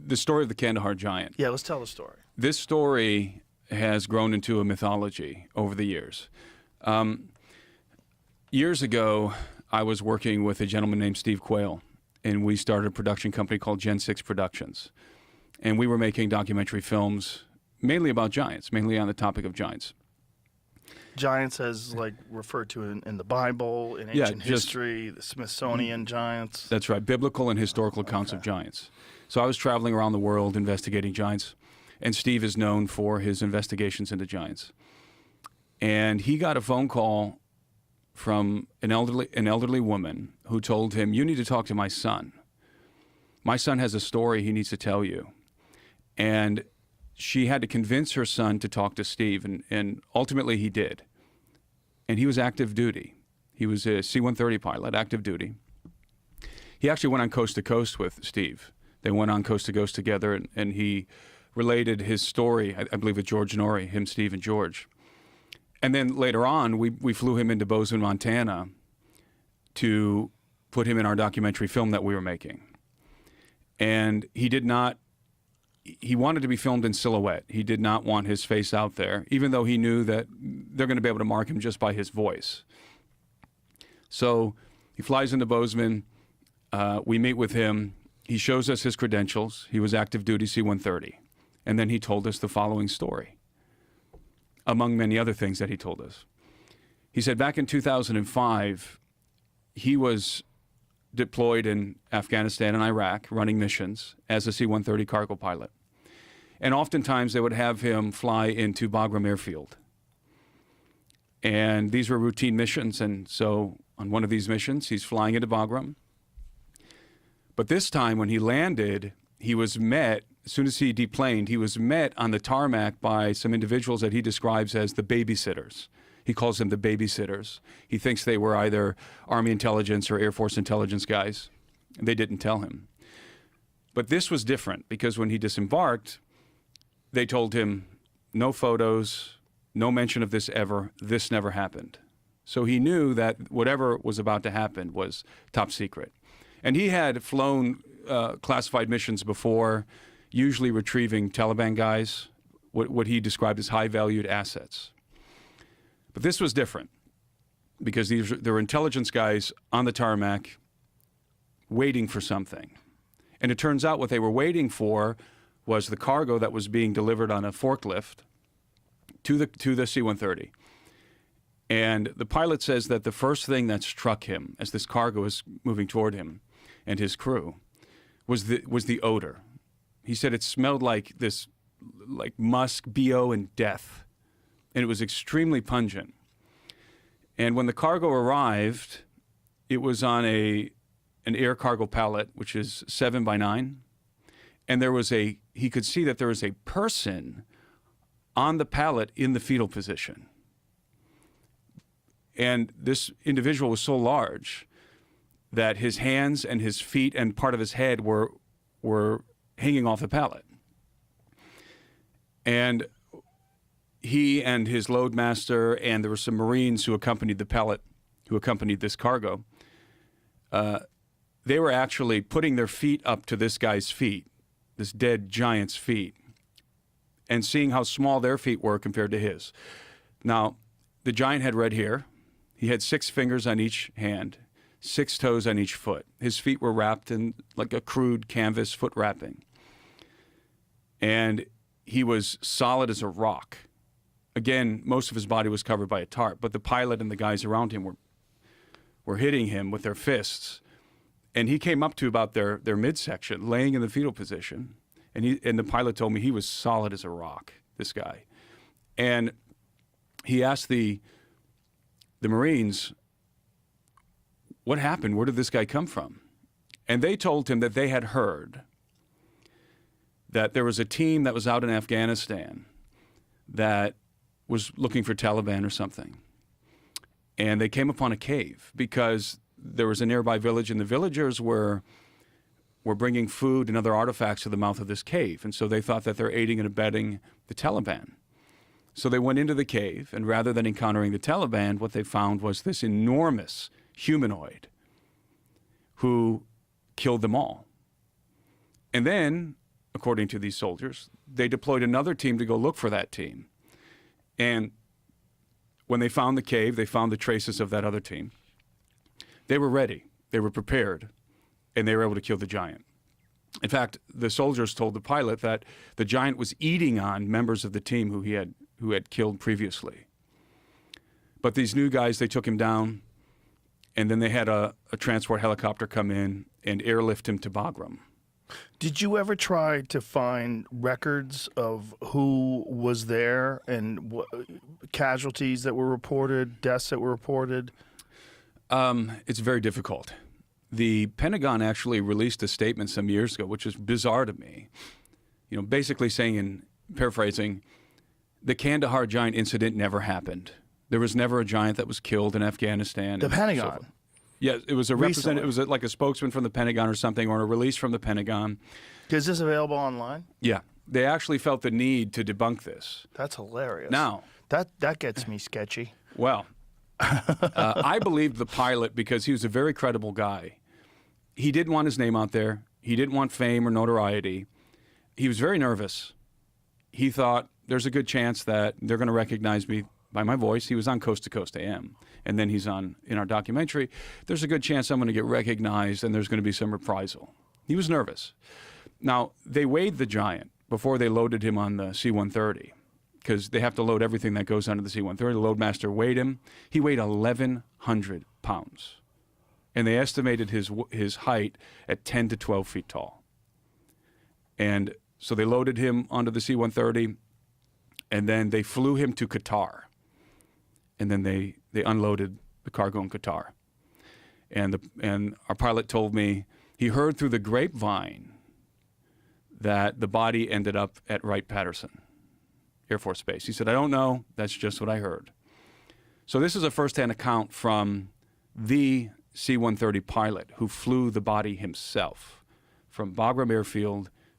the story of the Kandahar giant. Yeah, let's tell the story. This story has grown into a mythology over the years. Years ago, I was working with a gentleman named Steve Quayle, and we started a production company called Gen 6 Productions. And we were making documentary films mainly about giants, mainly on the topic of giants. Giants as like referred to in the Bible, in ancient history, the Smithsonian giants. That's right, biblical and historical accounts of giants. So I was traveling around the world investigating giants, and Steve is known for his investigations into giants. And he got a phone call from an elderly woman who told him, "You need to talk to my son. My son has a story he needs to tell you." And she had to convince her son to talk to Steve, and ultimately he did. And he was active duty. He was a C-130 pilot, active duty. He actually went on coast to coast with Steve. They went on coast to coast together, and he related his story, I believe, with George Norrie, him, Steve, and George. And then later on, we flew him into Bozeman, Montana to put him in our documentary film that we were making. And he wanted to be filmed in silhouette. He did not want his face out there, even though he knew that they're going to be able to mark him just by his voice. So he flies into Bozeman. We meet with him. He shows us his credentials. He was active duty C-130. And then he told us the following story, among many other things that he told us. He said back in 2005, he was deployed in Afghanistan and Iraq running missions as a C-130 cargo pilot. And oftentimes they would have him fly into Bagram Airfield. And these were routine missions, and so on one of these missions, he's flying into Bagram. But this time when he landed, he was met, as soon as he deplaned, he was met on the tarmac by some individuals that he describes as the babysitters. He calls them the babysitters. He thinks they were either Army intelligence or Air Force intelligence guys. They didn't tell him. But this was different because when he disembarked, they told him, no photos, no mention of this ever, this never happened. So he knew that whatever was about to happen was top secret. And he had flown classified missions before, usually retrieving Taliban guys, what he described as high-valued assets. But this was different because there were intelligence guys on the tarmac waiting for something. And it turns out what they were waiting for was the cargo that was being delivered on a forklift to the C-130. And the pilot says that the first thing that struck him as this cargo was moving toward him and his crew was the odor. He said it smelled like musk, BO, and death. And it was extremely pungent. And when the cargo arrived, it was on an air cargo pallet, which is 7 by 9. And he could see that there was a person on the pallet in the fetal position. And this individual was so large that his hands and his feet and part of his head were hanging off the pallet. And he and his loadmaster, and there were some Marines who accompanied the pallet, who accompanied this cargo, they were actually putting their feet up to this guy's feet, this dead giant's feet, and seeing how small their feet were compared to his. Now, the giant had red hair. He had 6 fingers on each hand, 6 toes on each foot. His feet were wrapped in like a crude canvas foot wrapping. And he was solid as a rock. Again, most of his body was covered by a tarp, but the pilot and the guys around him were hitting him with their fists. And he came up to about their midsection, laying in the fetal position. And the pilot told me he was solid as a rock, this guy. And he asked the Marines, what happened? Where did this guy come from? And they told him that they had heard that there was a team that was out in Afghanistan that was looking for Taliban or something. And they came upon a cave because there was a nearby village, and the villagers were bringing food and other artifacts to the mouth of this cave. And so they thought that they're aiding and abetting the Taliban. So they went into the cave, and rather than encountering the Taliban, what they found was this enormous humanoid who killed them all. And then according to these soldiers. They deployed another team to go look for that team. And when they found the cave, they found the traces of that other team. They were ready. They were prepared. And they were able to kill the giant. In fact, the soldiers told the pilot that the giant was eating on members of the team who had killed previously. But these new guys, they took him down, and then they had a transport helicopter come in and airlift him to Bagram. Did you ever try to find records of who was there and casualties that were reported, deaths that were reported? It's very difficult. The Pentagon actually released a statement some years ago, which is bizarre to me. You know, basically saying, in paraphrasing, the Kandahar giant incident never happened. There was never a giant that was killed in Afghanistan. The Pentagon? So, yeah, it was a representative. It was like a spokesman from the Pentagon or something, or a release from the Pentagon. Is this available online? Yeah. They actually felt the need to debunk this. That's hilarious. Now, that gets me sketchy. Well, I believed the pilot because he was a very credible guy. He didn't want his name out there. He didn't want fame or notoriety. He was very nervous. He thought there's a good chance that they're going to recognize me by my voice. He was on Coast to Coast AM, and then he's on in our documentary. There's a good chance I'm going to get recognized, and there's going to be some reprisal. He was nervous. Now, they weighed the giant before they loaded him on the C-130, because they have to load everything that goes onto the C-130. The loadmaster weighed him. He weighed 1,100 pounds. And they estimated his height at 10 to 12 feet tall. And so they loaded him onto the C-130, and then they flew him to Qatar. And then they unloaded the cargo in Qatar. And our pilot told me he heard through the grapevine that the body ended up at Wright-Patterson Air Force Base. He said, I don't know. That's just what I heard. So this is a firsthand account from the C-130 pilot who flew the body himself from Bagram Airfield